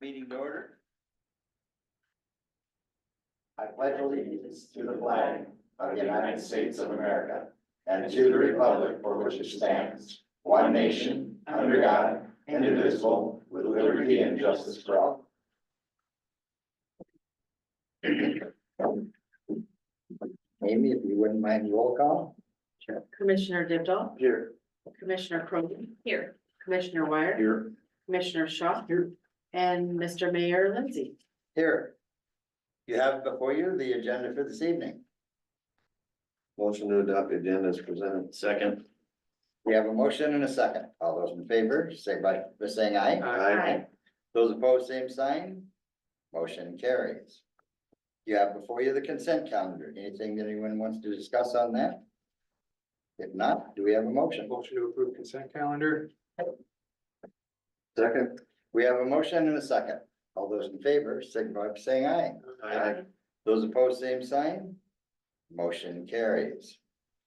Meeting to order. I pledge allegiance to the flag of the United States of America and to the republic for which it stands, one nation, under God, indivisible, with liberty and justice for all. Amy, if you wouldn't mind roll call. Commissioner Digital, Here. Commissioner Crowley. Here. Commissioner Wire. Here. Commissioner Shaw. Here. And Mr. Mayor Lindsay. Here. You have before you the agenda for this evening. Motion to adopt the agenda is presented. Second. We have a motion and a second. All those in favor, say by saying aye. Aye. Those opposed, same sign. Motion carries. You have before you the consent calendar. Anything that anyone wants to discuss on that? If not, do we have a motion? Motion to approve consent calendar. Second. We have a motion and a second. All those in favor, signify by saying aye. Those opposed, same sign. Motion carries.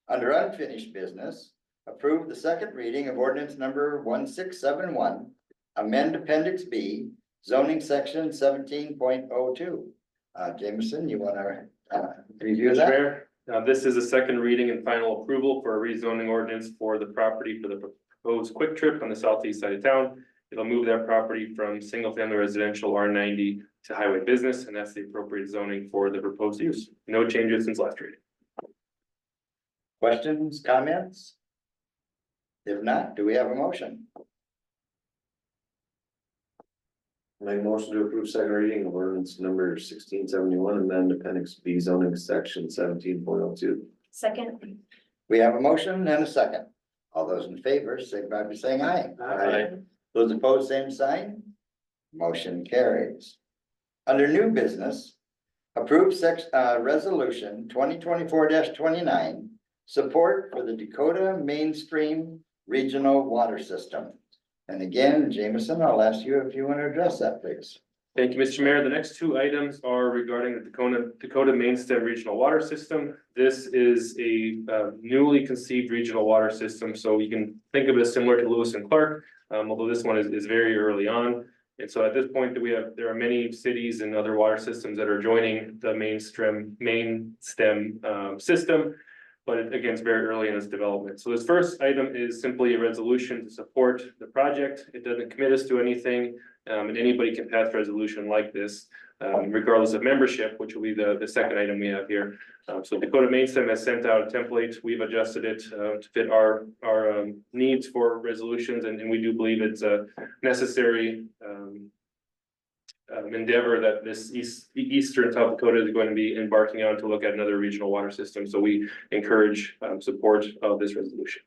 Under unfinished business, approve the second reading of ordinance number 1671, amend appendix B, zoning section 17.02. Jameson, you wanna review Mr. that? Mayor, this is a second reading and final approval for a rezoning ordinance for the property for the proposed Quick Trip on the southeast side of town. It'll move that property from single family residential R90 to highway business, and that's the appropriate zoning for the proposed use. No changes since last reading. Questions, comments? If not, do we have a motion? Make motion to approve second reading of ordinance number 1671, amend appendix B zoning section 17.02. Second. We have a motion and a second. All those in favor, signify by saying aye. Aye. Those opposed, same sign. Motion carries. Under new business, approve resolution 2024-29, support for the Dakota Mainstream Regional Water System. And again, Jameson, I'll ask you if you want to address that, please. Thank you, Mr. Mayor. The next two items are regarding the Dakota Mainstem Regional Water System. This is a newly conceived regional water system, so you can think of it as similar to Lewis and Clark, although this one is very early on. And so at this point there are many cities and other water systems that are joining the mainstem system. But again, it's very early in its development. So this first item is simply a resolution to support the project. It doesn't commit us to anything. And anybody can pass a resolution like this, regardless of membership, which will be the second item we have here. So Dakota Mainstem has sent out a template. We've adjusted it to fit our needs for resolutions, and we do believe it's a necessary endeavor that this eastern South Dakota is going to be embarking on to look at another regional water system. So we encourage support of this resolution.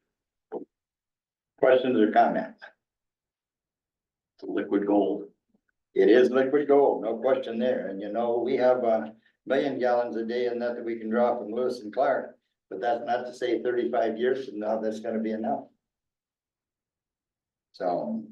Questions or comments? Liquid gold. It is liquid gold, no question there. And you know, we have 1 million gallons a day in that we can draw from Lewis and Clark. But that's not to say 35 years from now, that's gonna be enough. So.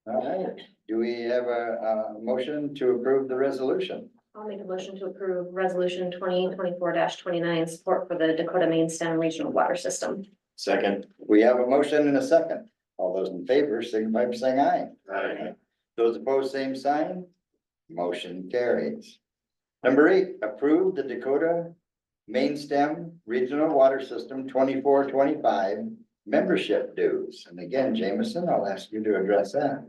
All right, do we have a motion to approve the resolution? I'll make a motion to approve resolution 2024-29, support for the Dakota Mainstem Regional Water System. Second. We have a motion and a second. All those in favor, signify by saying aye. Aye. Those opposed, same sign. Motion carries. Number 8, approve the Dakota Mainstem Regional Water System 24-25 membership dues. And again, Jameson, I'll ask you to address that.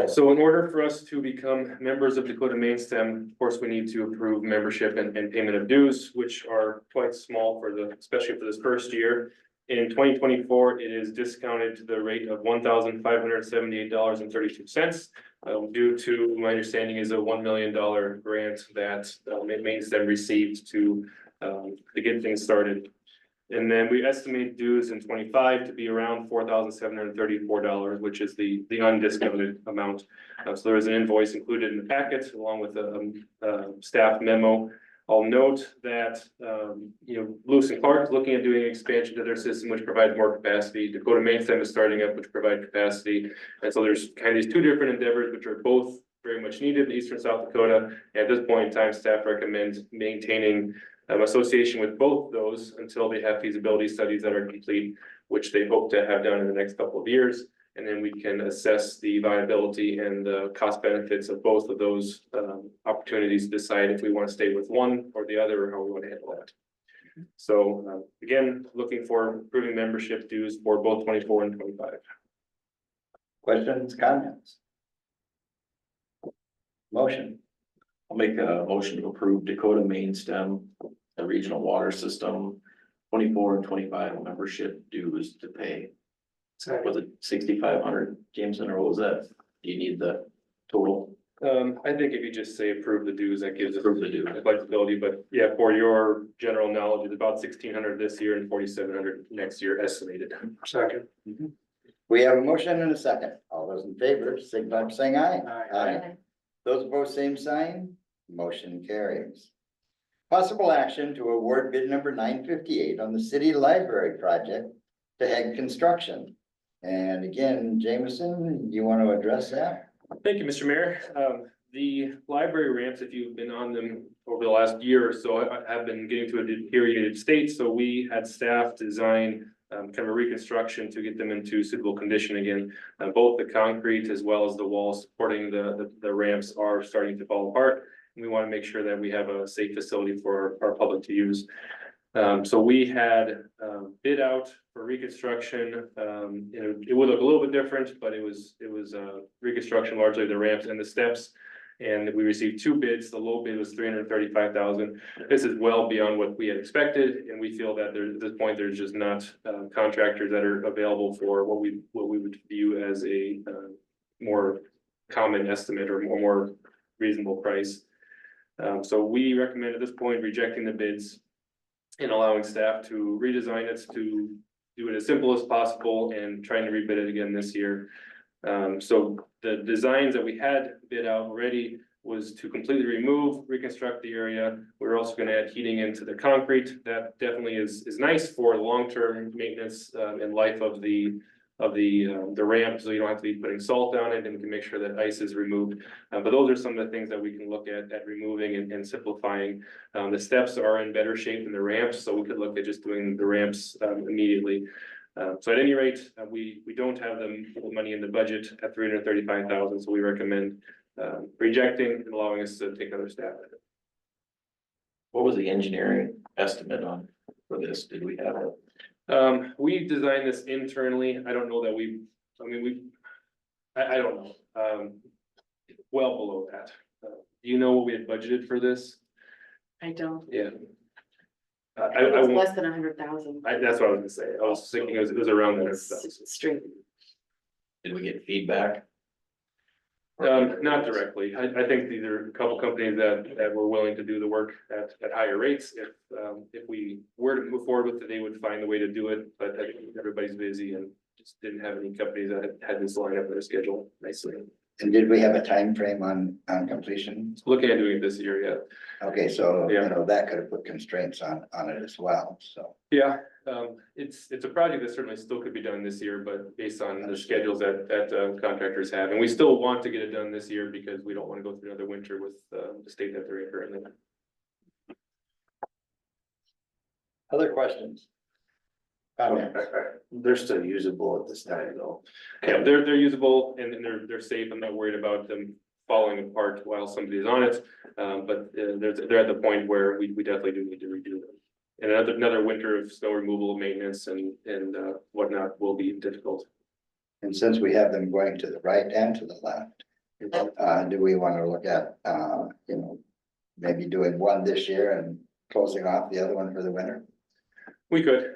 So in order for us to become members of Dakota Mainstem, of course, we need to approve membership and payment of dues, which are quite small especially for this first year. In 2024, it is discounted to the rate of $1,578.32. Due to, my understanding, is a $1 million grant that Mainstem received to get things started. And then we estimate dues in 25 to be around $4,734, which is the undiscounted amount. So there is an invoice included in the packet along with a staff memo. I'll note that, Lewis and Clark is looking at doing expansion to their system, which provides more capacity. Dakota Mainstem is starting up, which provide capacity. And so there's kind of these two different endeavors, which are both very much needed in eastern South Dakota. And at this point in time, staff recommends maintaining association with both those until they have feasibility studies that are complete, which they hope to have done in the next couple of years. And then we can assess the viability and the cost benefits of both of those opportunities, to decide if we want to stay with one or the other, or how we want to handle that. So again, looking for approving membership dues for both 24 and 25. Questions, comments? Motion, I'll make a motion to approve Dakota Main Stem, the regional water system, 24 and 25 membership dues to pay. Second. Was it 6,500, Jameson, or what was that? Do you need the total? I think if you just say approve the dues, that gives us Approve the dues. flexibility, but yeah, for your general knowledge, it's about 1,600 this year and 4,700 next year estimated. Second. we have a motion and a second. All those in favor, signify by saying aye. Aye. Those opposed, same sign. Motion carries. Possible action to award bid number 958 on the city library project to Hague Construction. And again, Jameson, you want to address that? Thank you, Mr. Mayor. The library ramps, if you've been on them over the last year or so, have been getting to a deteriorated state. So we had staff design kind of a reconstruction to get them into suitable condition again. Both the concrete as well as the walls supporting the ramps are starting to fall apart. We want to make sure that we have a safe facility for our public to use. So we had bid out for reconstruction. It would look a little bit different, but it was reconstruction largely of the ramps and the steps. And we received two bids. The low bid was $335,000. This is well beyond what we had expected, and we feel that at this point, there's just not contractors that are available for what we would view as a more common estimate or more reasonable price. So we recommend at this point rejecting the bids and allowing staff to redesign it, to do it as simple as possible and trying to rebid it again this year. So the designs that we had bid out already was to completely remove, reconstruct the area. We're also gonna add heating into the concrete. That definitely is nice for long-term maintenance and life of the ramp, so you don't have to be putting salt down it, and we can make sure that ice is removed. But those are some of the things that we can look at removing and simplifying. The steps are in better shape than the ramps, so we could look at just doing the ramps immediately. So at any rate, we don't have the money in the budget at $335,000, so we recommend rejecting and allowing us to take another stab at it. What was the engineering estimate on for this? Did we have it? We designed this internally. I don't know that I don't know. Well below that. Do you know what we had budgeted for this? I don't. Yeah. I It's won't, less than 100,000. that's what I was gonna say. I was thinking it was around that. It's straight. Did we get feedback? Not directly. I think these are a couple companies that were willing to do the work at higher rates. If we were to move forward with it, they would find a way to do it, but I think everybody's busy and just didn't have any companies that had this lined up in their schedule nicely. And did we have a time frame on completion? Looking at doing it this year, yeah. Okay, so, you Yeah. know, that could have put constraints on it as well, so. Yeah, it's a project that certainly still could be done this year, but based on the schedules that contractors have, and we still want to get it done this year because we don't want to go through another winter with the state that they're in currently. Other questions? Comments? They're still usable at this time though. Yeah, they're usable and they're safe. I'm not worried about them falling apart while somebody's on it. But they're at the point where we definitely do need to redo them. And another winter of snow removal, maintenance and whatnot will be difficult. And since we have them going to the right and to the left, do we want to look at, you know, maybe doing one this year and closing off the other one for the winter? We could,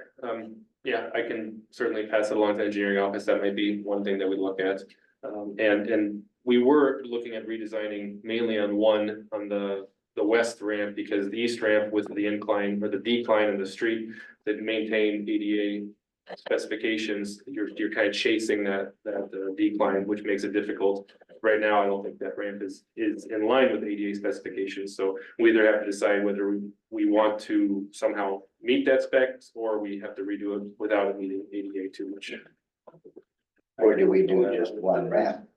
yeah, I can certainly pass it along to the engineering office. That might be one thing that we look at. And we were looking at redesigning mainly on the west ramp, because the east ramp with the incline or the decline in the street that maintain ADA specifications, you're kind of chasing that decline, which makes it difficult. Right now, I don't think that ramp is in line with ADA specifications, so we either have to decide whether we want to somehow meet that specs, or we have to redo it without it meeting ADA too much. Or do we do just one ramp?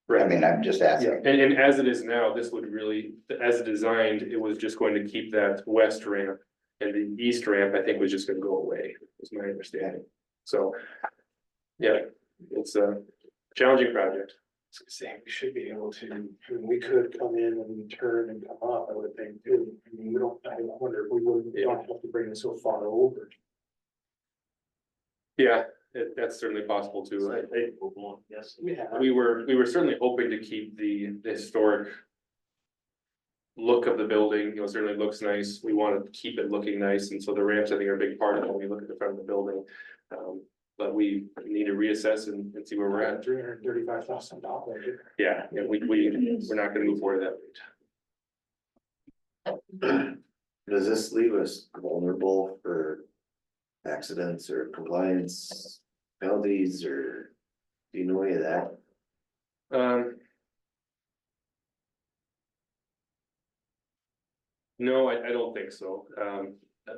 I mean, I'm just asking. And as it is now, this would really, as designed, it was just going to keep that west ramp, and the east ramp, I think, was just gonna go away, is my understanding. So, yeah, it's a challenging project. I was saying, we should be able to, I mean, we could come in and turn and come up, I would think too. I mean, we don't, I wonder if we don't have to bring it so far over. Yeah, that's certainly possible too. Yes. Yeah. We were certainly hoping to keep the historic look of the building, you know, certainly looks nice. We want to keep it looking nice, and so the ramps, I think, are a big part of it when we look at the front of the building. But we need to reassess and see where we're at. $335,000. Yeah, we're not gonna move forward that rate. Does this leave us vulnerable for accidents or compliance penalties, or do you know any of that? No, I don't think so.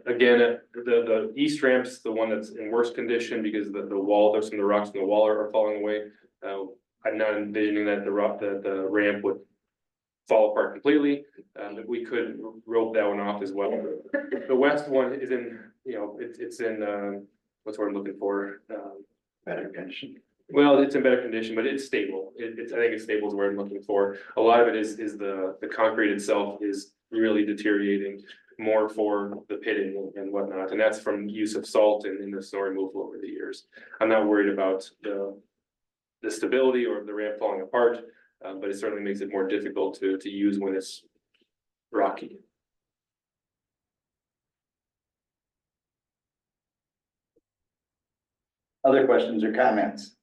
Again, the east ramp's the one that's in worse condition because the wall, there's some of the rocks in the wall are falling away. I'm not envisioning that the ramp would fall apart completely. But we could rope that one off as well. The west one is in, you know, it's in, what's what I'm looking for? Better condition. Well, it's in better condition, but it's stable. I think it's stable is where I'm looking for. A lot of it is the concrete itself is really deteriorating more for the pitting and whatnot. And that's from use of salt and in the snow removal over the years. I'm not worried about the stability or the ramp falling apart, but it certainly makes it more difficult to use when it's rocky. Other questions or comments?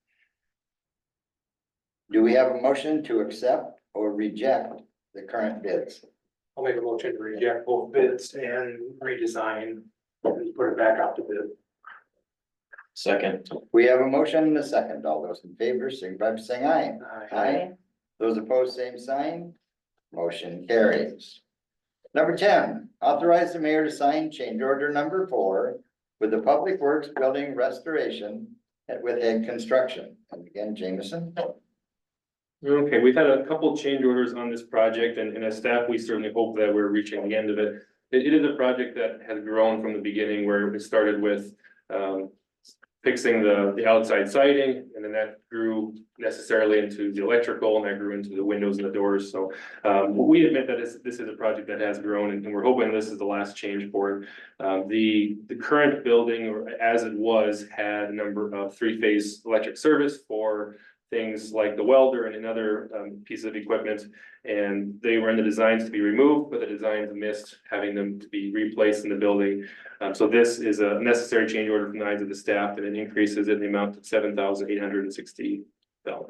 Do we have a motion to accept or reject the current bids? I'll make a motion to reject both bids and redesign and put it back out to bid. Second. We have a motion and a second. All those in favor, signify by saying aye. Aye. Those opposed, same sign. Motion carries. Number 10, authorize the mayor to sign change order number 4 with the Public Works Building Restoration with Head Construction. And again, Jameson. Okay, we've had a couple change orders on this project, and as staff, we certainly hope that we're reaching the end of it. It is a project that has grown from the beginning, where it started with fixing the outside siding, and then that grew necessarily into the electrical, and that grew into the windows and the doors. So we admit that this is a project that has grown, and we're hoping this is the last change for it. The current building, or as it was, had a number of three-phase electric service for things like the welder and another piece of equipment, and they were in the designs to be removed, but the designs missed having them to be replaced in the building. So this is a necessary change order from the eyes of the staff, and it increases in the amount of $7,860. I'll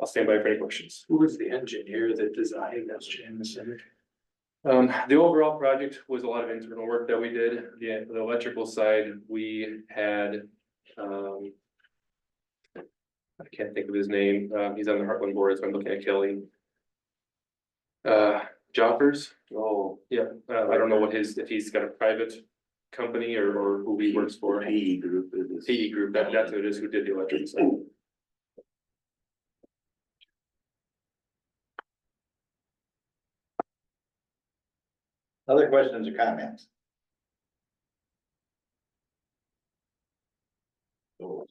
stand by for any questions. Who was the engineer that designed this, Jameson? The overall project was a lot of internal work that we did. The electrical side, we had, I can't think of his name. He's on the Heartland board, so I'm looking at Kelly. Joffers. Oh, Yeah, I don't know what if he's got a private company or who he works for. PE group is. PE Group, that's who it is, who did the electric side. Other questions or comments? So,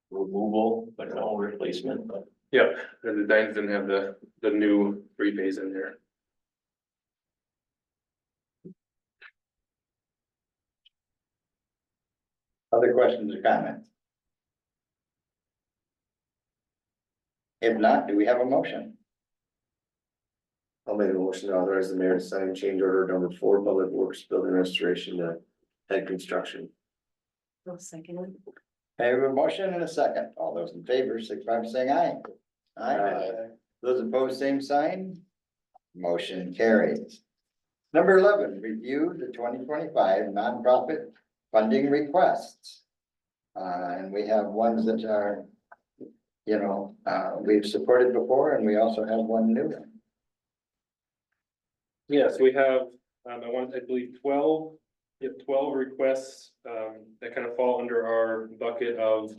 removal, but no replacement. Yeah, the designs didn't have the new three-phase in there. Other questions or comments? If not, do we have a motion? I'll make a motion to authorize the mayor to sign change order number 4, Public Works Building Restoration to Head Construction. I'll second it. I have a motion and a second. All those in favor, signify by saying aye. Aye. Those opposed, same sign. Motion carries. Number 11, review the 2025 nonprofit funding requests. And we have ones that are, you know, we've supported before, and we also have one new one. Yes, we have, I believe 12 requests, that kind of fall under our bucket of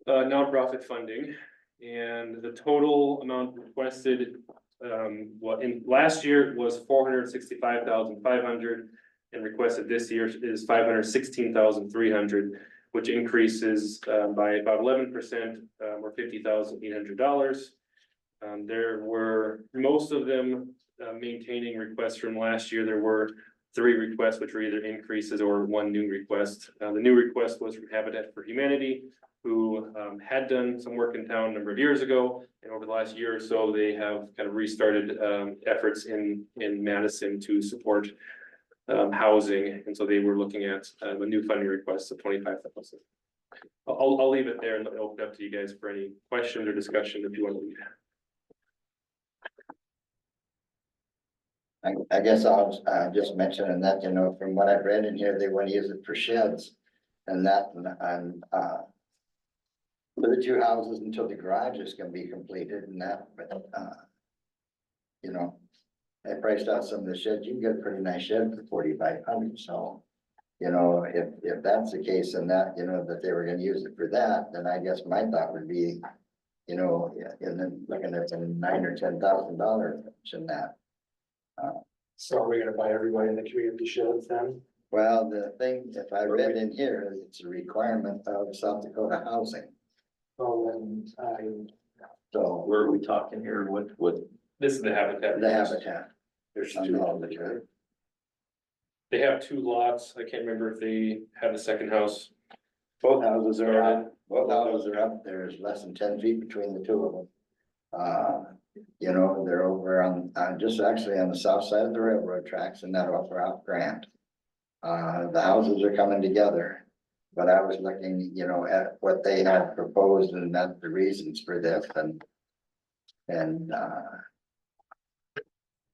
nonprofit funding. And the total amount requested, in last year was 465,500, and requested this year is 516,300. which increases by about 11%, or $50,800. There were, most of them maintaining requests from last year. There were 3 requests, which were either increases or 1 new request. The new request was from Habitat for Humanity, who had done some work in town a number of years ago. And over the last year or so, they have kind of restarted efforts in Madison to support housing. And so they were looking at a new funding request of 25,000. I'll leave it there and open up to you guys for any questions or discussion if you want to leave. I guess I'll just mention that, you know, from what I've read in here, they want to use it for sheds. And that, and for the 2 houses until the garage is gonna be completed and that, but you know, I priced out some of the sheds. You can get a pretty nice shed for 4,500, so. You know, if that's the case and that, you know, that they were gonna use it for that, then I guess my thought would be, you know, and then looking at some $9,000 or $10,000 in that. So are we gonna buy everybody in the community sheds then? Well, the thing, if I read in here, it's a requirement of South Dakota housing, Well, then so Where are we talking here? What? This is the Habitat. the habitat. There's on 2. all the time. They have 2 lots. I can't remember if they have a second house. Both houses are up, there's less than 10 feet between the 2 of them. You know, they're over on, just actually on the south side of the railroad tracks and that offer out Grant. The houses are coming together, but I was looking, you know, at what they had proposed and that the reasons for this and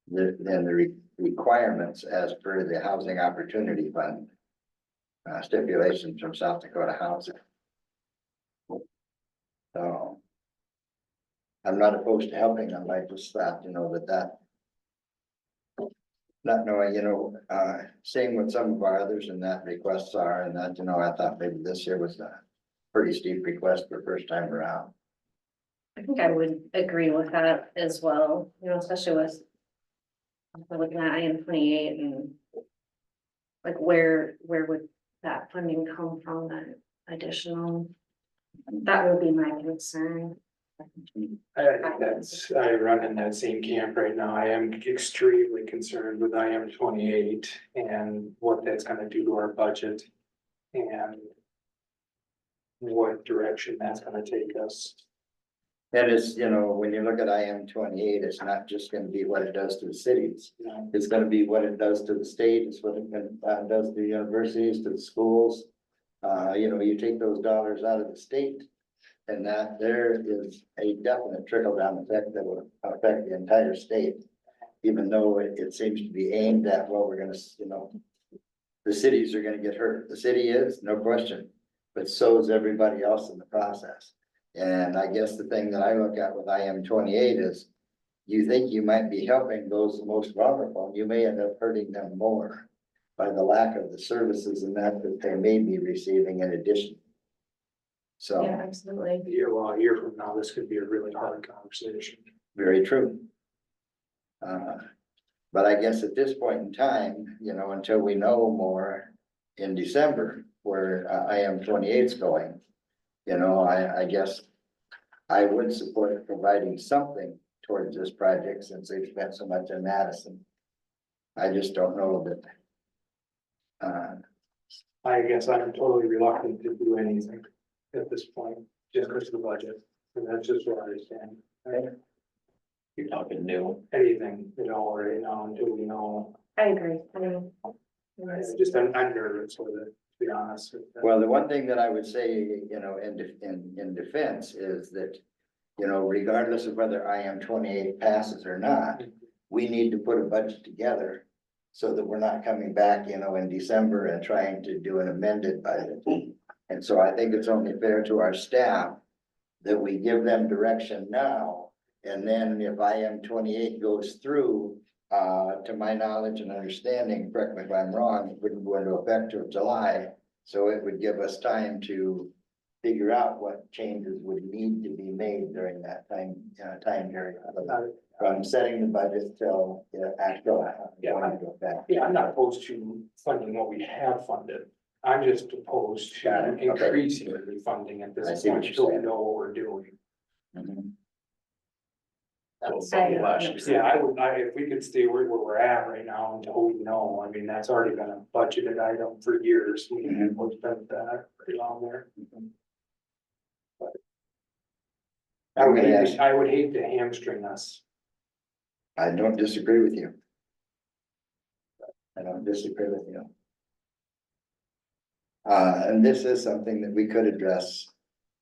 the requirements as per the Housing Opportunity Fund. Stipulations from South Dakota Housing. So. I'm not opposed to helping them, I just thought, you know, that. Not knowing, you know, seeing what some of our others and that requests are and that, you know, I thought maybe this year was a pretty steep request for first time around. I think I would agree with that as well, you know, especially with. We're looking at IM 28 and. Like where would that funding come from, that additional? That would be my concern. I run in that same camp right now. I am extremely concerned with IM 28 and what that's gonna do to our budget. And what direction that's gonna take us. And it's, you know, when you look at IM 28, it's not just gonna be what it does to the cities. You know, It's gonna be what it does to the state, it's what it does to the universities, to the schools. You know, you take those dollars out of the state. And that there is a definite trickle down effect that will affect the entire state. Even though it seems to be aimed at, well, we're gonna, you know. The cities are gonna get hurt, the city is, no question, but so is everybody else in the process. And I guess the thing that I look at with IM 28 is. You think you might be helping those most vulnerable, you may end up hurting them more. By the lack of the services and that they may be receiving in addition. So. Yeah, absolutely. a year from now, this could be a really hard conversation. Very true. But I guess at this point in time, you know, until we know more in December where IM 28 is going. You know, I guess I would support providing something towards this project since they've spent so much in Madison. I just don't know that. I guess I'm totally reluctant to do anything at this point, just because of the budget, and that's just where I stand. You're talking new. Anything at all right now until we know, I agree. I mean. I'm nervous with it, to be honest. Well, the one thing that I would say, you know, in defense is that, you know, regardless of whether IM 28 passes or not, we need to put a budget together so that we're not coming back, you know, in December and trying to do an amended budget. And so I think it's only fair to our staff that we give them direction now. And then if IM 28 goes through, to my knowledge and understanding, correct me if I'm wrong, it wouldn't go into effect till July. So it would give us time to figure out what changes would need to be made during that time period. From setting the budget till actual going into effect. Yeah, I'm not opposed to funding what we have funded. I'm just opposed Got to it, okay. increasing the funding at I this see what point, you're until we saying. know what we're doing. Mhm. If we could stay where we're at right now until we know, I mean, that's already been a budgeted item for years, we can spend that pretty long there. I would hate to hamstring us. I don't disagree with you. I don't disagree with you. And this is something that we could address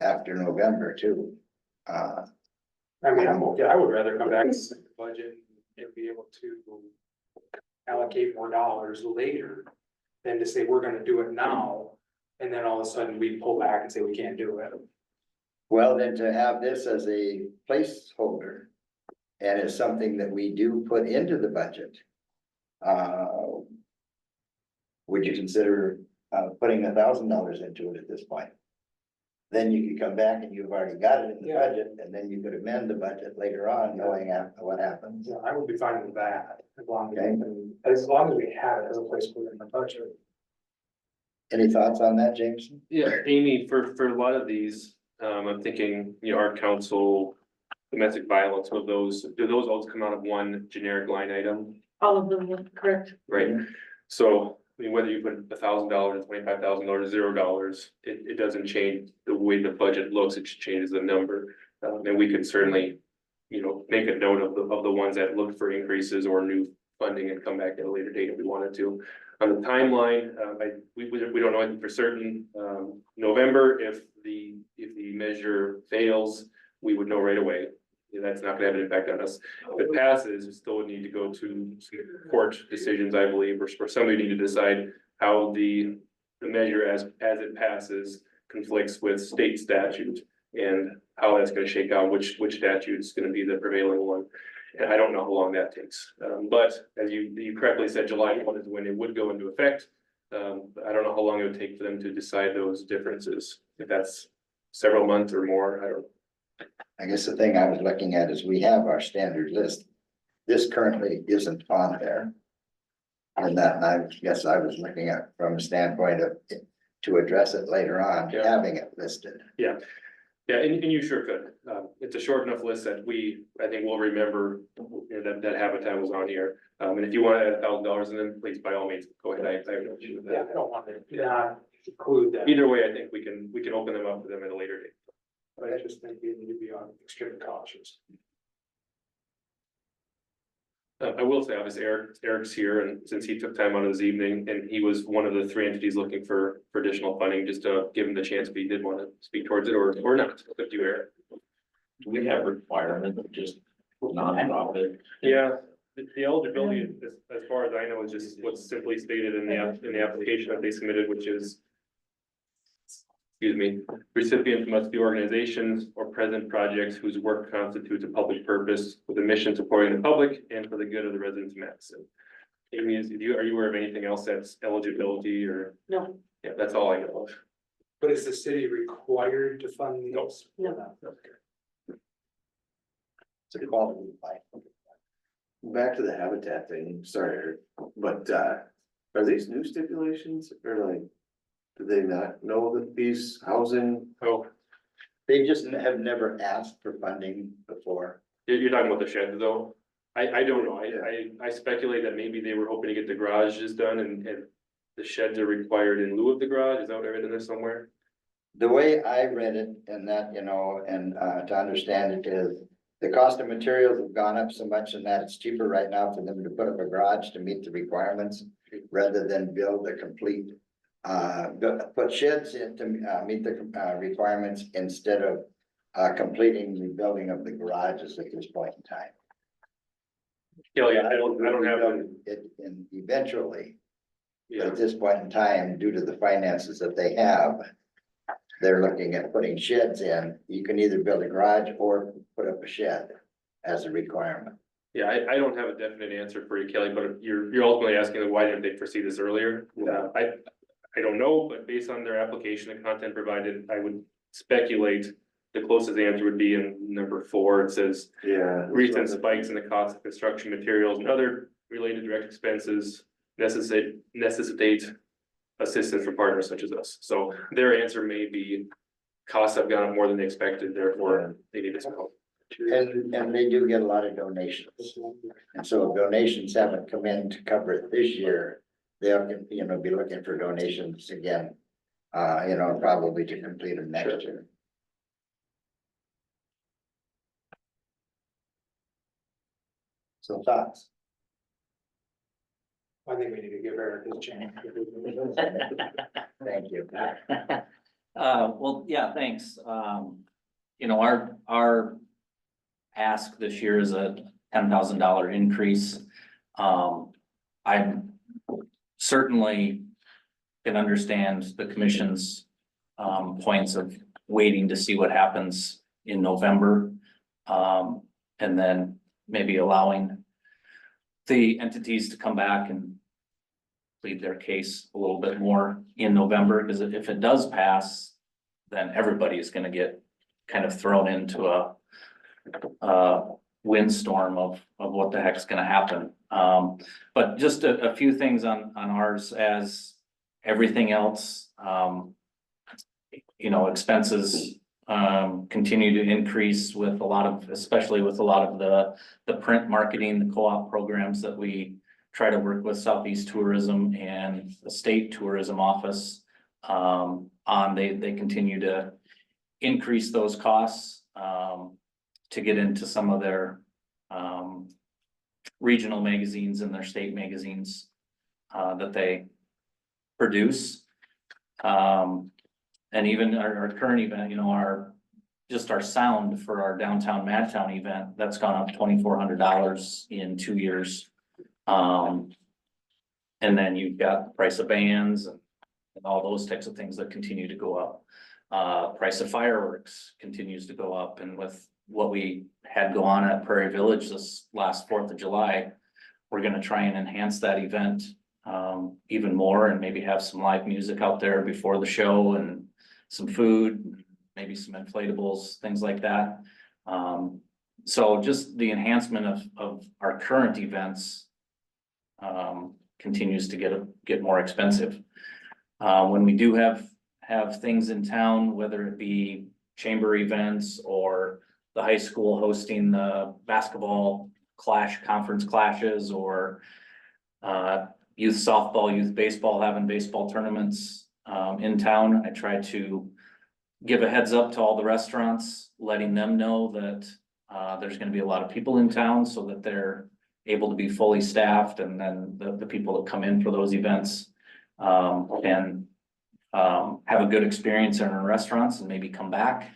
after November too. I mean, I would rather come back to the budget and be able to allocate more dollars later than to say we're gonna do it now, and then all of a sudden we pull back and say we can't do it. Well, then to have this as a placeholder and as something that we do put into the budget. Would you consider putting $1,000 into it at this point? Then you could come back and you've already got it in the Yeah. budget, and then you could amend the budget later on, knowing what happens. Yeah, I would be fine with that, as long Okay. as we have it as a placeholder in the budget. Any thoughts on that, Jameson? Yeah, Amy, for a lot of these, I'm thinking, art council, domestic violence, do those all come out of one generic line item? All of them, yeah, correct. Right, so, I mean, whether you put $1,000, $25,000, $0, it doesn't change the way the budget looks, it just changes the number. And we could certainly, make a note of the ones that look for increases or new funding and come back at a later date if we wanted to. On the timeline, we don't know anything for certain. November, if the measure fails, we would know right away. That's not gonna have an impact on us. If it passes, we still would need to go to some court decisions, I believe, or somebody need to decide how the measure as it passes conflicts with state statute and how that's gonna shake out, which statute is gonna be the prevailing one. And I don't know how long that takes. But as you correctly said, July 1 is when it would go into effect. I don't know how long it would take for them to decide those differences. If that's several months or more, I don't. I guess the thing I was looking at is we have our standard list. This currently isn't on there. And that, I guess I was looking at from a standpoint of to address it later on, Yeah. having it listed. Yeah, and you sure could. It's a short enough list that I think we'll remember that Habitat was on here. And if you want to add $1,000 in them, please, by all means, go ahead. I have no issue with Yeah, that. I don't want to not include that. Either way, I think we can open them up to them at a later date. But I just think we need to be extremely cautious. I will say, obviously, Eric's here, and since he took time out of his evening, and he was one of the 3 entities looking for additional funding, just to give him the chance if he did want to speak towards it or not. Up to you, Eric. Do we have requirement of just nonprofit? Yeah, the eligibility, as far as I know, is just what's simply stated in the application that they submitted, which is. Excuse me, recipients must be organizations or present projects whose work constitutes a public purpose with a mission supporting the public and for the good of the residents of Madison. Amy, are you aware of anything else that's eligibility or? No. Yeah, that's all I know of. But is the city required to fund these? No. It's a quality of life. Back to the habitat thing, sorry, but are these new stipulations or like? Do they not know that these housing? Oh, They just have never asked for funding before. you're talking about the sheds though? I don't know. I speculate that maybe they were hoping to get the garages done and the sheds are required in lieu of the garage. Is that what I read in there somewhere? The way I read it and that, and to understand it is the cost of materials have gone up so much and that it's cheaper right now for them to put up a garage to meet the requirements rather than build a complete put sheds in to meet the requirements instead of completing the building of the garages at this point in time. Kelly, I don't have. It and eventually, but Yeah, at this point in time, due to the finances that they have, they're looking at putting sheds in. You can either build a garage or put up a shed as a requirement. yeah, I don't have a definite answer for you, Kelly, but you're ultimately asking why didn't they foresee this earlier? I don't know, but based on their application and content provided, I would speculate the closest answer would be in number 4. It says Yeah. recent spikes in the cost of construction materials and other related direct expenses necessitate assistance from partners such as us. So their answer may be costs have gone up more than they expected, therefore they need us help. And they do get a lot of donations. And so if donations haven't come in to cover it this year, they'll, be looking for donations again. Probably to complete them next year. So thoughts? I think we need to give Eric his chance. Thank you. Well, yeah, thanks. Our ask this year is a $10,000 increase. I certainly can understand the commission's points of waiting to see what happens in November. And then maybe allowing the entities to come back and plead their case a little bit more in November, because if it does pass, then everybody is gonna get kind of thrown into a windstorm of what the heck's gonna happen. But just a few things on ours, as everything else, expenses continue to increase with especially with a lot of the print marketing, the co-op programs that we try to work with Southeast Tourism and the State Tourism Office they continue to increase those costs to get into some of their regional magazines and their state magazines that they produce. And even our current event, our sound for our downtown Madtown event, that's gone up $2,400 in 2 years. And then you've got the price of bands and all those types of things that continue to go up. Price of fireworks continues to go up, and with what we had go on at Prairie Village this last 4th of July, we're gonna try and enhance that event even more, and maybe have some live music out there before the show, and some food, maybe some inflatables, things like that. So just the enhancement of our current events continues to get more expensive. When we do have things in town, whether it be chamber events or the high school hosting the basketball conference clashes, or youth softball, youth baseball, having baseball tournaments in town, I try to give a heads up to all the restaurants, letting them know that there's gonna be a lot of people in town, so that they're able to be fully staffed, and then the people that come in for those events can have a good experience in our restaurants and maybe come back.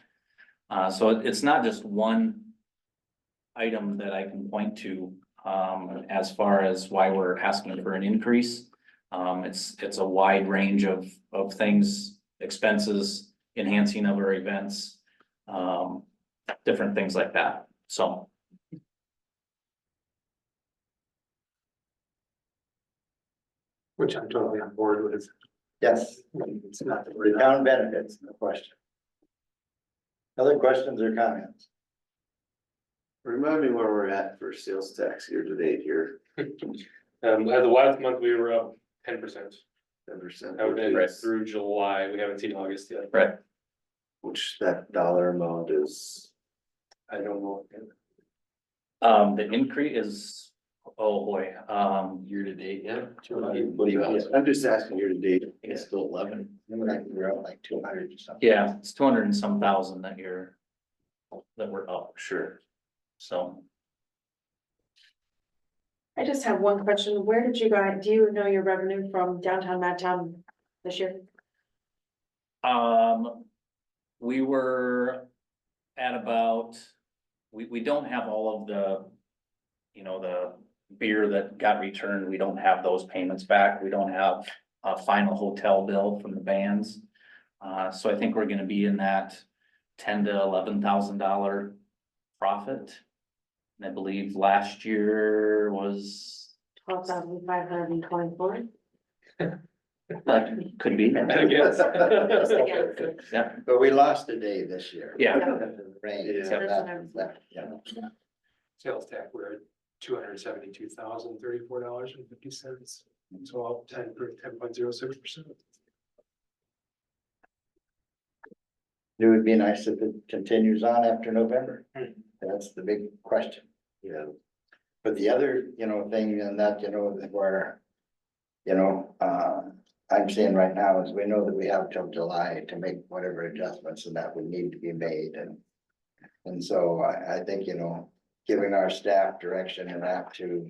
So it's not just one item that I can point to as far as why we're asking for an increase. It's a wide range of things, expenses, enhancing of our events, different things like that, so. Which I'm totally on board with. Yes, It's not that the we're town benefits, no question. Other questions or comments? Remind me where we're at for sales tax year to date here, As of last month, we were up 10%. 10%. Through July, we haven't seen August yet. Right. Which that dollar amount is, I don't know. The increase is, oh boy, Year to date, yeah. What do you guys? I'm just asking year to date. It's still 11. We're up like 200 or something. yeah, it's 200 and some thousand that we're up, sure, so. I just have one question. Where did you guys, do you know your revenue from downtown Madtown this year? We were at about, we don't have all of the, the beer that got returned. We don't have those payments back. We don't have a final hotel bill from the bands. So I think we're gonna be in that $10,000 to $11,000 profit. And I believe last year was, 12,524. that could be. I guess. Yeah, But we lost a day this year. yeah, Rain. Yeah. So yeah. sales tax, we're at $272,034.50. So up 10.06%. it would be nice if it continues on after November. Hmm. That's the big question. Yeah. But the other, thing and that, where, I'm seeing right now is we know that we have till July to make whatever adjustments and that would need to be made and so I think, giving our staff direction and that to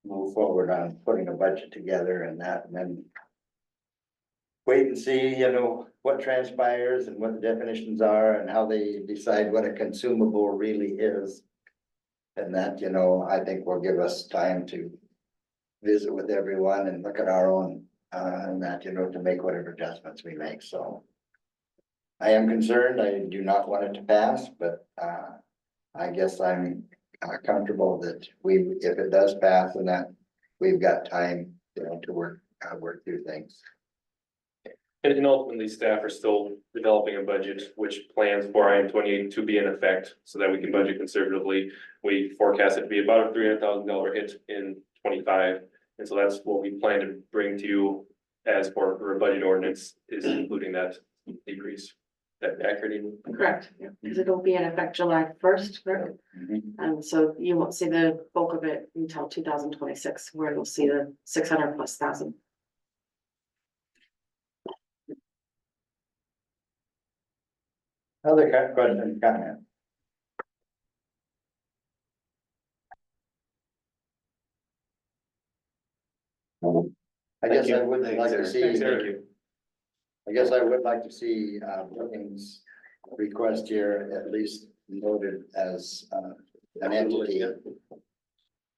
move forward on putting a budget together and that, and then wait and see, what transpires and what the definitions are and how they decide what a consumable really is. And that, I think will give us time to visit with everyone and look at our own, and that, to make whatever adjustments we make, so. I am concerned, I do not want it to pass, but, I guess I'm comfortable that if it does pass and that we've got time, to work through things. And ultimately, staff are still developing a budget which plans for IM 28 to be in effect so that we can budget conservatively. We forecast it to be about a $300,000 hit in 25. And so that's what we plan to bring to you as for a budget ordinance is including that decrease. That accurate? Amy? Correct, because it'll be in effect July 1st, correct? And so you won't see the bulk of it until 2026, where you'll see the 600,000+. Other question, comment? I guess I would like to see. Thanks, Eric. I guess I would like to see, Brookings request here at least noted as, an entity.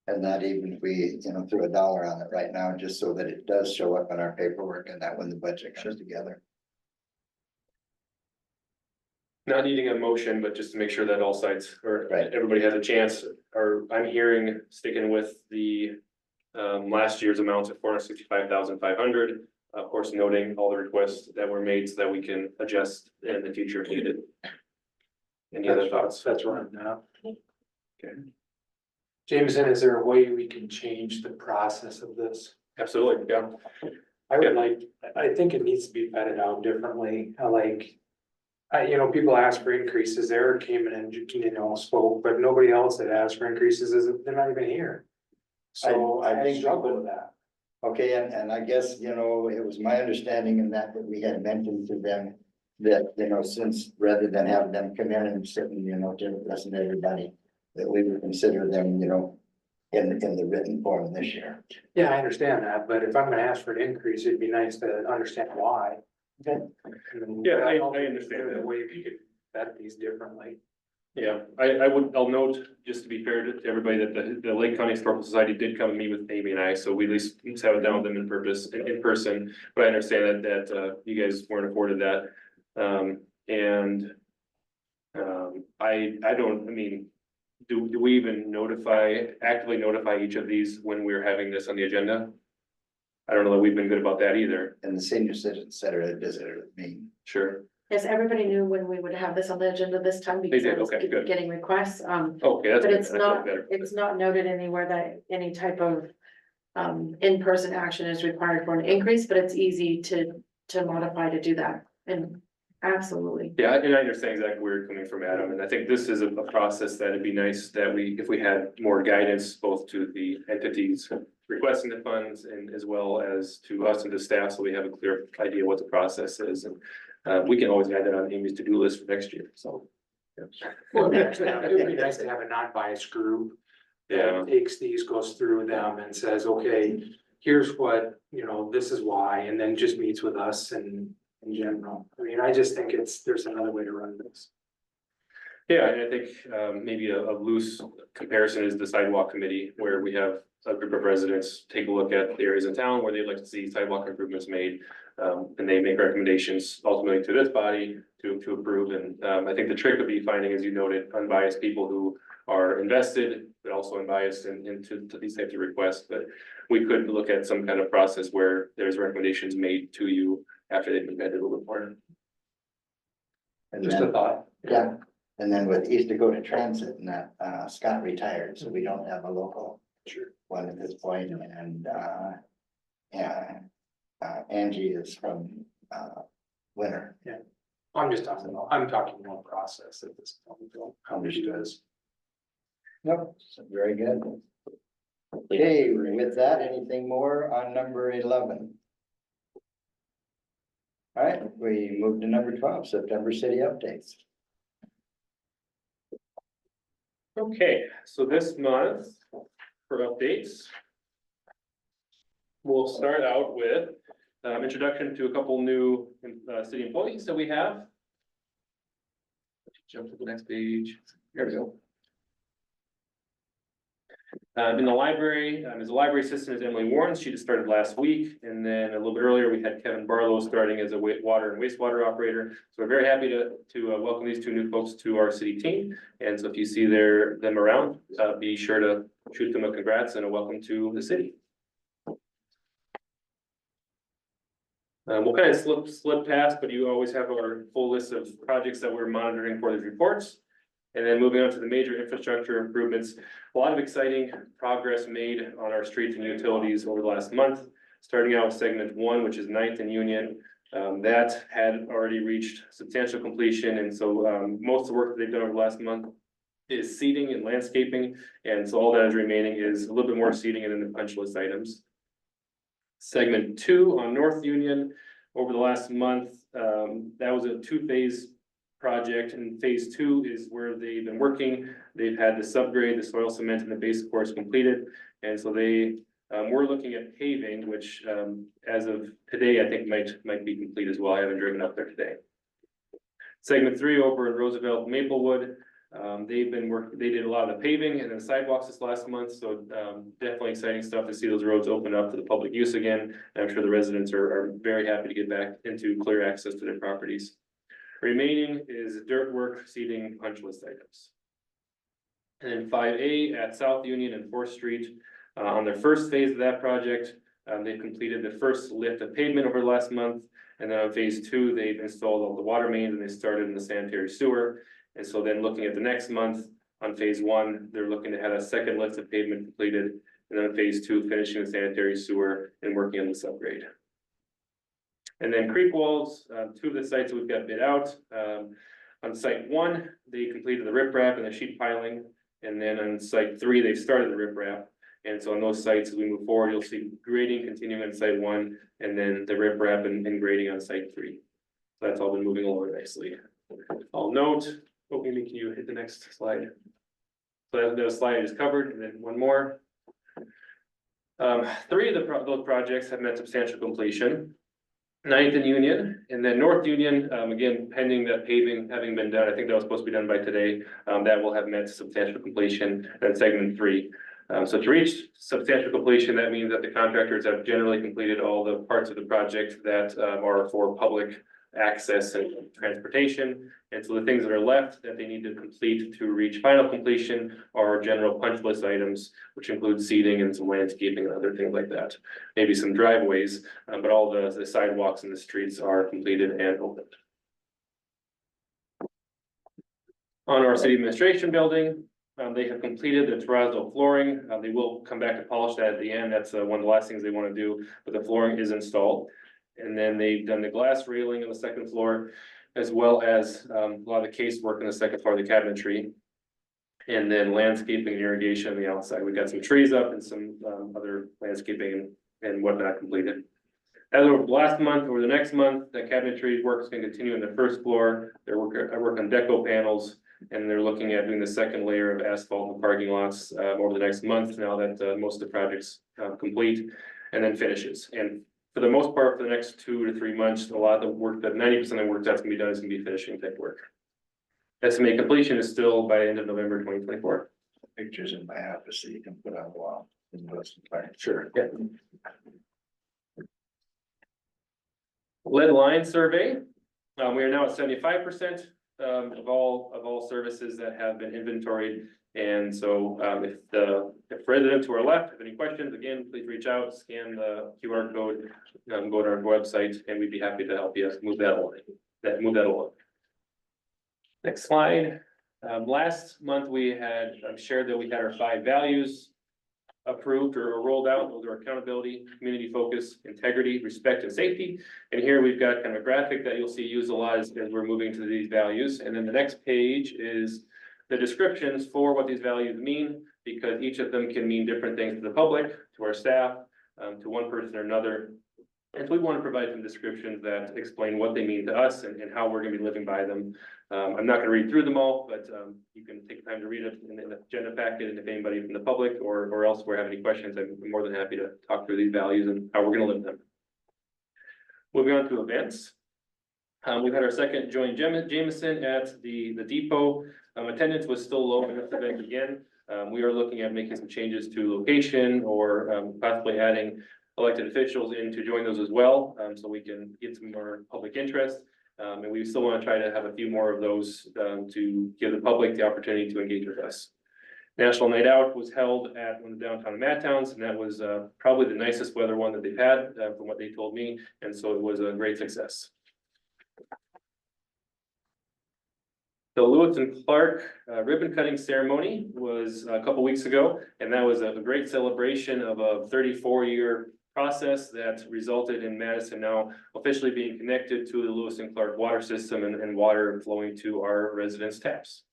And not even if we, threw $1 on it right now, just so that it does show up in our paperwork and that when the budget comes together. Not needing a motion, but just to make sure that all sides or Right. everybody has a chance, or I'm hearing sticking with the. Last year's amounts of 465,500, of course, noting all the requests that were made so that we can adjust in the future if needed. Any other thoughts? That's right now. Okay. Jameson, is there a way we can change the process of this? Absolutely, yeah. I would like, I think it needs to be vetted out differently, people ask for increases, Eric came in and, spoke, but nobody else that asked for increases they're not even here. So I I think- struggle with that. Okay, and I guess, it was my understanding in that we had mentioned to them that, since rather than have them come in and sit and, to listen to everybody, that we would consider them, in the written form this year. Yeah, I understand that, but if I'm gonna ask for an increase, it'd be nice to understand why. Okay. Yeah, I don't think understand there's that. a way we could vet these differently. Yeah, I'll note, just to be fair to everybody, that the Lake County Historical Society did come and meet with Amy and I, so we at least sat down with them in person. But I understand that you guys weren't afforded that. Do we even actively notify each of these when we're having this on the agenda? I don't know that we've been good about that either. And the senior citizen center had visited with me. Sure. Yes, everybody knew when we would have this on the agenda this time because did, I was okay, good. getting requests, Okay, that's but good. it's That's not, better. it's not noted anywhere that any type of. In-person action is required for an increase, but it's easy to modify to do that, and absolutely. Yeah, and I understand exactly where you're coming from, Adam, and I think this is a process that it'd be nice that if we had more guidance both to the entities requesting the funds and as well as to us and the staff, so we have a clear idea what the process is, and we can always add that on Amy's to-do list for next year, so. Well, it would be nice to have a non-biased group. Yeah. That takes these, goes through them and says, okay, here's what, this is why, and then just meets with us and in general. I mean, I just think there's another way to run this. Yeah, and I think maybe a loose comparison is the sidewalk committee, where we have a group of residents take a look at the areas in town where they'd like to see sidewalk improvements made. And they make recommendations ultimately to this body to approve, and I think the trick would be finding, as you noted, unbiased people who are invested, but also unbiased into these types of requests. But we could look at some kind of process where there's recommendations made to you after they've been vetted a little bit more. And Just then- a thought. Yeah, and then with East Dakota Transit and that, Scott retired, so we don't have a local one at this point, and, Angie is from, Winter. Yeah. I'm talking more process at this point, though. Understood. Nope, very good. Okay, with that, anything more on number 11? All right, we move to number 12, September city updates. Okay, so this month for updates. We'll start out with introduction to a couple new city employees that we have. Jump to the next page. There we go. In the library, as a library assistant is Emily Warren. She just started last week. And then a little bit earlier, we had Kevin Barlow starting as a water and wastewater operator. So we're very happy to welcome these two new folks to our city team. And so if you see them around, be sure to shoot them a congrats and a welcome to the city. We'll kind of slip past, but you always have our full list of projects that we're monitoring for these reports. And then moving on to the major infrastructure improvements, a lot of exciting progress made on our streets and utilities over the last month. Starting out with segment 1, which is 9th and Union, that had already reached substantial completion. And so most of the work that they've done over the last month is seeding and landscaping. And so all that is remaining is a little bit more seeding and then the punch list items. Segment 2 on North Union, over the last month, that was a 2-phase project, and phase 2 is where they've been working. They've had the subgrade, the soil cement, and the base course completed, and so they we're looking at paving, which as of today, I think might be complete as well. I haven't driven up there today. Segment 3 over in Roosevelt Maplewood, they did a lot of the paving and then sidewalks this last month, so definitely exciting stuff to see those roads open up to the public use again. And I'm sure the residents are very happy to get back into clear access to their properties. Remaining is dirt work, seeding, punch list items. And then 5A at South Union and 4th Street, on their first phase of that project, they completed the first lift of pavement over the last month. And then on phase 2, they've installed all the water mains and they started in the sanitary sewer. And so then looking at the next month on phase 1, they're looking to have a second lift of pavement completed. And then phase 2, finishing the sanitary sewer and working on the subgrade. And then creek walls, 2 of the sites we've got bid out. On site 1, they completed the riprap and the sheet piling. And then on site 3, they've started the riprap. And so on those sites, as we move forward, you'll see grading continuing on site 1, and then the riprap and grading on site 3. So that's all been moving along nicely. I'll note, Amy, can you hit the next slide? So that slide is covered, and then one more. 3 of those projects have met substantial completion. 9th and Union, and then North Union, again, pending that paving having been done, I think that was supposed to be done by today, that will have met substantial completion, and segment 3. So to reach substantial completion, that means that the contractors have generally completed all the parts of the project that are for public access and transportation. And so the things that are left that they need to complete to reach final completion are general punch list items, which include seeding and some landscaping and other things like that. Maybe some driveways, but all the sidewalks and the streets are completed and opened. On our city administration building, they have completed the terrazzo flooring. They will come back to polish that at the end. That's one of the last things they want to do, but the flooring is installed. And then they've done the glass railing on the 2nd floor, as well as a lot of the case work on the 2nd floor of the cabinetry. And then landscaping and irrigation on the outside. We've got some trees up and some other landscaping and whatnot completed. As of last month or the next month, the cabinetry work is going to continue on the 1st floor. They're work on deco panels, and they're looking at doing the 2nd layer of asphalt in the parking lots over the next month, now that most of the project's complete, and then finishes. And for the most part, for the next 2 to 3 months, a lot of the work, that 90% of the work that's gonna be done is gonna be finishing type work. Estimated completion is still by the end of November 2024. Pictures in my office that you can put on the wall. Sure. Yeah. Lead line survey. We are now at 75% of all services that have been inventoried. And so if residents who are left have any questions, again, please reach out, scan the QR code, go to our website, and we'd be happy to help you move that along. Next slide. Last month we had shared that we had our 5 values. approved or rolled out. Those are accountability, community focus, integrity, respect, and safety. And here we've got kind of a graphic that you'll see used a lot as we're moving to these values. And then the next page is the descriptions for what these values mean, because each of them can mean different things to the public, to our staff, to one person or another. And so we want to provide some descriptions that explain what they mean to us and how we're gonna be living by them. I'm not gonna read through them all, but you can take time to read it in the agenda packet, and if anybody from the public or elsewhere have any questions, I'm more than happy to talk through these values and how we're gonna live them. Moving on to events. We've had our second joint Jameson at the depot. Attendance was still low in this event again. We are looking at making some changes to location or possibly adding elected officials in to join those as well, so we can get some more public interest. And we still want to try to have a few more of those to give the public the opportunity to engage with us. National Night Out was held at one of the downtown Mattowns, and that was probably the nicest weather one that they've had, from what they told me, and so it was a great success. The Lewis and Clark ribbon cutting ceremony was a couple weeks ago, and that was a great celebration of a 34-year process that resulted in Madison now officially being connected to the Lewis and Clark water system and water flowing to our residents' taps.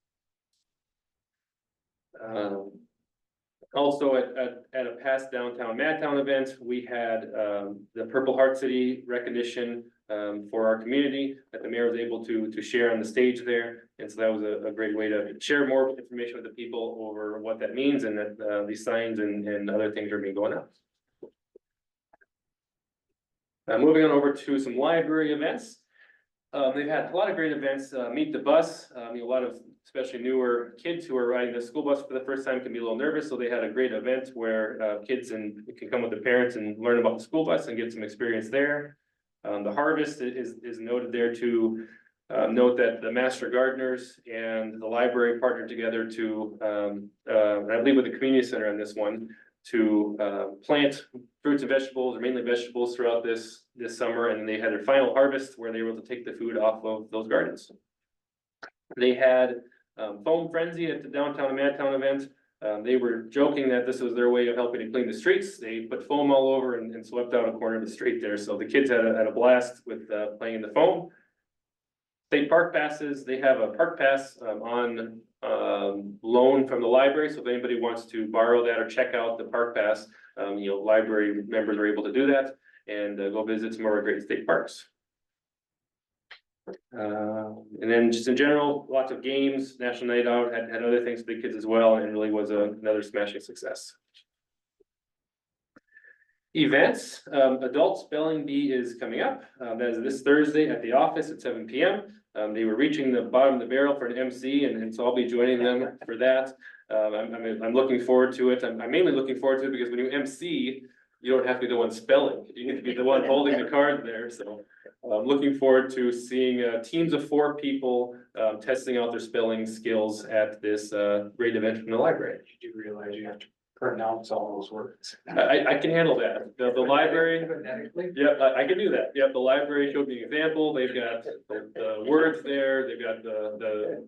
Also at a past downtown Madtown event, we had the Purple Heart City recognition for our community that the mayor was able to share on the stage there. And so that was a great way to share more information with the people over what that means, and that these signs and other things are being going on. Moving on over to some library events. They've had a lot of great events. Meet the Bus, a lot of especially newer kids who are riding the school bus for the first time can be a little nervous. So they had a great event where kids can come with their parents and learn about the school bus and get some experience there. The harvest is noted there to note that the Master Gardeners and the library partnered together to, I believe with the community center on this one, to plant fruits and vegetables, or mainly vegetables, throughout this summer. And then they had their final harvest where they were able to take the food off of those gardens. They had Foam Frenzy at the downtown Madtown event. They were joking that this was their way of helping to clean the streets. They put foam all over and swept out a corner of the street there. So the kids had a blast with playing in the foam. State park passes, they have a park pass on loan from the library. So if anybody wants to borrow that or check out the park pass, library members are able to do that and go visit some of our great state parks. And then just in general, lots of games. National Night Out had other things for the kids as well, and really was another smashing success. Events, Adult Spelling Bee is coming up. That is this Thursday at the office at 7 p.m. They were reaching the bottom of the barrel for an MC, and so I'll be joining them for that. I'm looking forward to it. I'm mainly looking forward to it because when you MC, you don't have to be the one spelling. You need to be the one holding the card there. So I'm looking forward to seeing teams of 4 people testing out their spelling skills at this great event from the library. You do realize you have to pronounce all those words. I can handle that. The library, Phonetically? yep, I can do that. Yep, the library showed me an example. They've got the words there. They've got the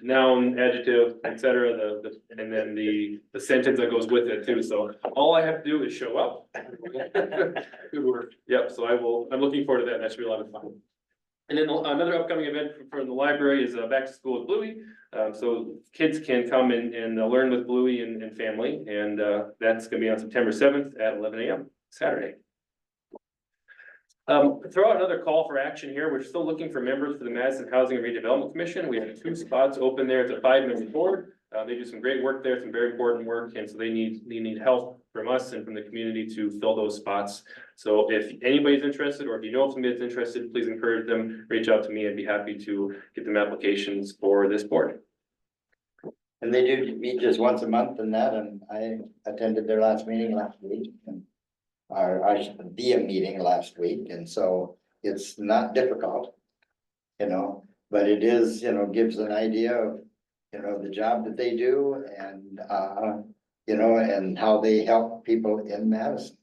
noun, adjective, etc. And then the sentence that goes with it too. So all I have to do is show up. Good work. Yep, so I'm looking forward to that. That should be a lot of fun. And then another upcoming event for the library is Back to School with Bluey. So kids can come and learn with Bluey and family, and that's gonna be on September 7th at 11 a.m. Saturday. Throw out another call for action here. We're still looking for members for the Madison Housing and Redevelopment Commission. We have 2 spots open there. It's a 5-member board. They do some great work there, some very important work, and so they need help from us and from the community to fill those spots. So if anybody's interested, or if you know of somebody that's interested, please encourage them, reach out to me. I'd be happy to get them applications for this board. And they do meet just once a month and that, and I attended their last meeting last week, and I should be a meeting last week, and so it's not difficult, but it is, gives an idea of, the job that they do, and and how they help people in Madison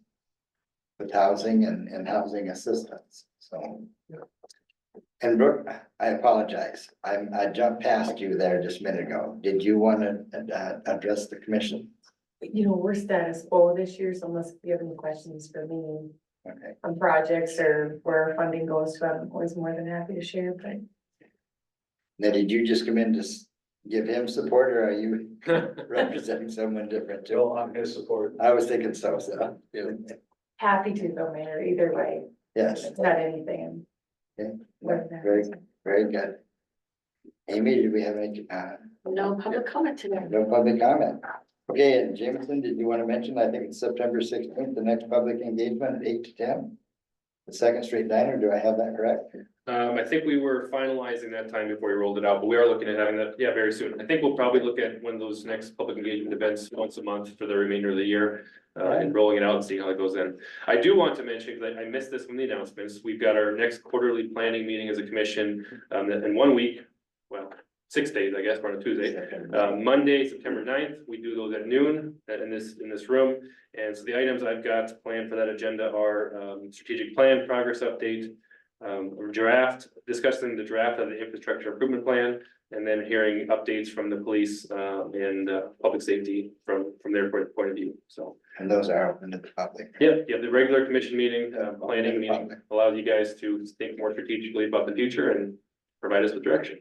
with housing and housing assistance, so. And Brooke, I apologize, I jumped past you there just a minute ago. Did you want to address the commission? You know, we're status quo this year, so unless you have any questions for me Okay, on projects or where our funding goes to, I'm always more than happy to share, but. now did you just come in to give him support, or are you representing someone different too? Well, I'm his support. I was thinking so, yeah. Happy to though, Mayor, either way, Yes, it's not anything. Okay. More than very, happy. very good. Amy, do we have any, No public comment today. no public comment? Okay, and Jameson, did you want to mention, I think it's September 16th, the next public engagement at 8 to 10? The Second Street Diner, do I have that correct? I think we were finalizing that time before we rolled it out, but we are looking at having that, yeah, very soon. I think we'll probably look at one of those next public engagement events once a month for the remainder of the year. And rolling it out and seeing how it goes in. I do want to mention, because I missed this from the announcements, we've got our next quarterly planning meeting as a commission, in 1 week. Well, 6 days, I guess, we're on a Tuesday. Monday, September 9th, we do those at noon in this room. And so the items I've got planned for that agenda are strategic plan progress update, discussing the draft of the infrastructure improvement plan, and then hearing updates from the police and public safety from their point of view, so. And those are open to the public. Yeah, the regular commission meeting, planning meeting allows you guys to think more strategically about the future and provide us with direction.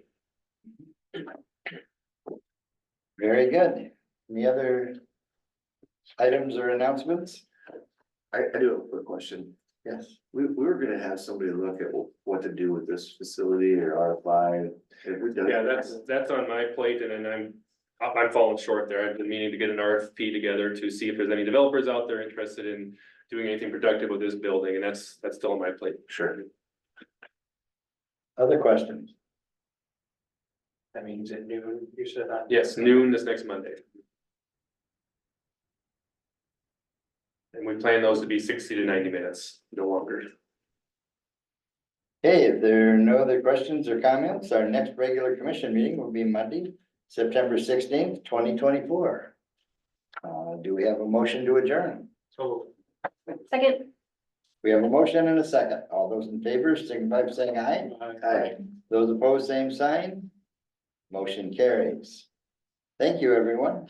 Very good. Any other items or announcements? I do have a quick question. Yes. We were gonna have somebody look at what to do with this facility or R5. Have we done Yeah, that? that's on my plate, and then I'm falling short there. I've been meaning to get an RFP together to see if there's any developers out there interested in doing anything productive with this building, and that's still on my plate. Sure. Other questions? That means at noon, you said that. Yes, noon this next Monday. And we plan those to be 60 to 90 minutes, no longer. Okay, if there are no other questions or comments, our next regular commission meeting will be Monday, September 16th, 2024. Do we have a motion to adjourn? So. Second. We have a motion and a second. All those in favor, signify by saying aye. Aye. Those opposed, same sign. Motion carries. Thank you, everyone.